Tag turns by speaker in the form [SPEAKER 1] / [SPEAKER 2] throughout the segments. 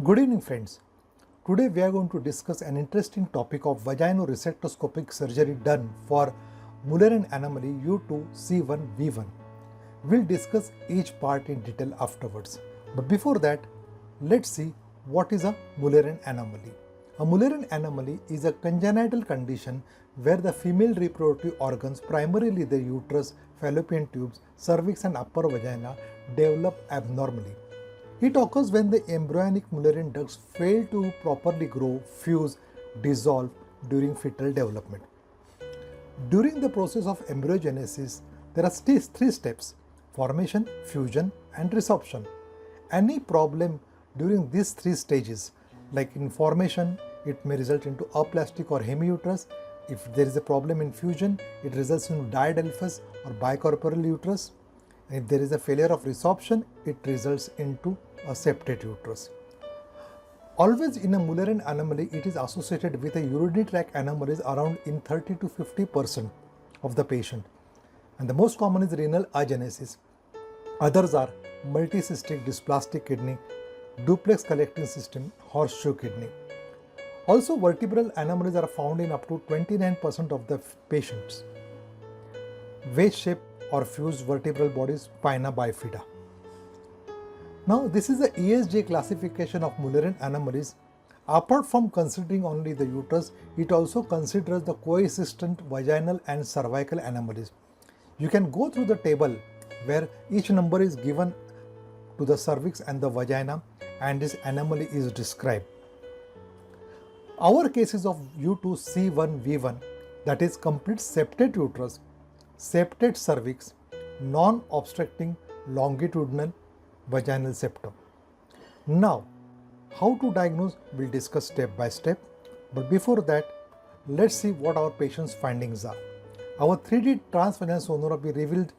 [SPEAKER 1] Good evening friends. Today we are going to discuss an interesting topic of Vagino resectoscopic surgery done for Mullerian anomaly U2bC1V1. We'll discuss each part in detail afterwards. But before that, let's see what is a Mullerian anomaly. A Mullerian anomaly is a congenital condition where the female reproductive organs, primarily the uterus, fallopian tubes, cervix and upper vagina, develop abnormally. It occurs when the embryonic Mullerian ducts fail to properly grow, fuse, dissolve during fetal development. During the process of embryogenesis, there are three steps: formation, fusion and resorption. Any problem during these three stages, like in formation, it may result into aplastic or hemiuterus. If there is a problem in fusion, it results in diadelphous or bicorporeal uterus. If there is a failure of resorption, it results into a septate uterus. Always in a Mullerian anomaly, it is associated with a urinary tract anomalies around in 30 to 50% of the patient. And the most common is renal agenesis. Others are multicystic dysplastic kidney, duplex collecting system, horseshoe kidney. Also, vertebral anomalies are found in up to 29% of the patients. Wedge shape or fused vertebral bodies, spina bifida. Now, this is the ESJ classification of Mullerian anomalies. Apart from considering only the uterus, it also considers the coexistent vaginal and cervical anomalies. You can go through the table where each number is given to the cervix and the vagina, and this anomaly is described. Our cases of U2bC1V1, that is complete septate uterus, septate cervix, non-obstructing longitudinal vaginal septum. Now, how to diagnose, we'll discuss step by step. But before that, let's see what our patient's findings are. Our 3D transvaginal sonography revealed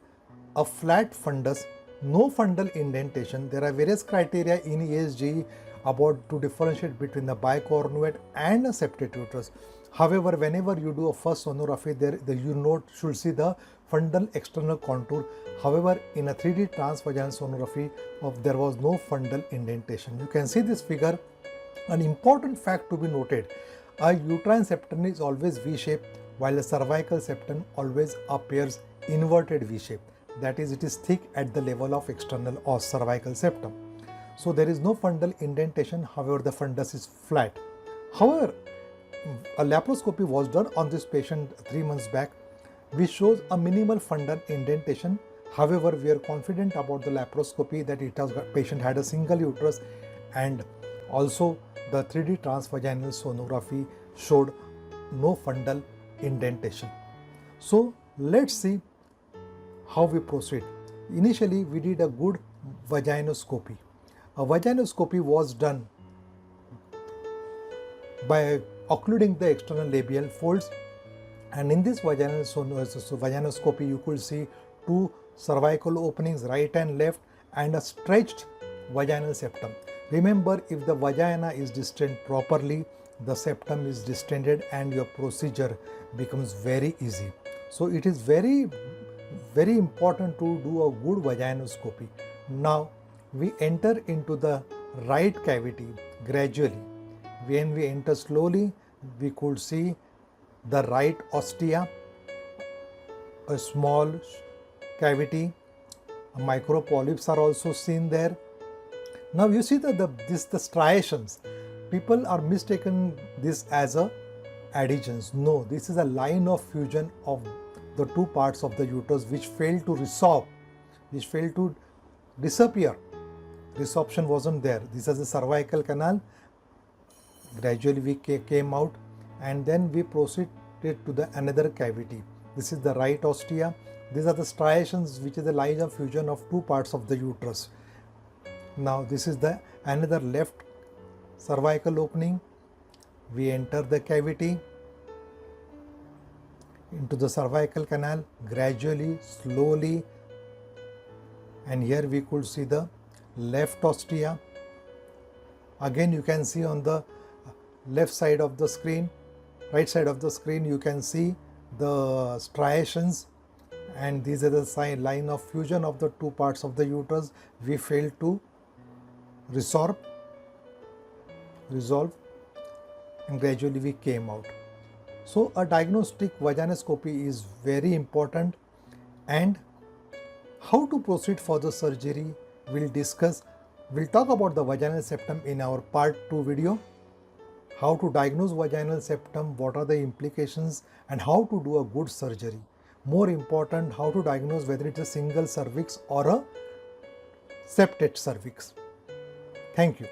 [SPEAKER 1] a flat fundus, no fundal indentation. There are various criteria in ESG about to differentiate between the bicornuate and a septate uterus. However, whenever you do a first sonography, you should see the fundal external contour. However, in a 3D transvaginal sonography, there was no fundal indentation. You can see this figure. An important fact to be noted: a uterine septum is always V-shaped, while a cervical septum always appears inverted V-shape. That is, it is thick at the level of external or cervical septum. So there is no fundal indentation. However, the fundus is flat. However, a laparoscopy was done on this patient 3 months back, which shows a minimal fundal indentation. However, we are confident about the laparoscopy that patient had a single uterus, and also the 3D transvaginal sonography showed no fundal indentation. So let's see how we proceed. Initially, we did a good vaginoscopy. A vaginoscopy was done by occluding the external labial folds, and in this vaginoscopy you could see two cervical openings, right and left, and a stretched vaginal septum. Remember, if the vagina is distended properly, the septum is distended and your procedure becomes very easy. So it is very important to do a good vaginoscopy. Now we enter into the right cavity gradually. When we enter slowly, we could see the right ostia, a small cavity, micropolyps are also seen there. Now you see that the striations. People are mistaken this as a adhesions. No, this is a line of fusion of the two parts of the uterus which failed to resorb, which failed to disappear. Resorption wasn't there. This is the cervical canal. Gradually we came out, and then we proceeded to the another cavity. This is the right ostia. These are the striations, which is the line of fusion of two parts of the uterus. Now this is the another left cervical opening. We enter the cavity into the cervical canal gradually, slowly, and here we could see the left ostia. Again, you can see on the left side of the screen, right side of the screen, you can see the striations, and these are the line of fusion of the two parts of the uterus. We failed to resorb. resolved, and gradually we came out. So a diagnostic vaginoscopy is very important, and how to proceed for the surgery we'll discuss. We'll talk about the vaginal septum in our part 2 video. How to diagnose vaginal septum, what are the implications, and how to do a good surgery. More important, how to diagnose whether it's a single cervix or a septate cervix. Thank you.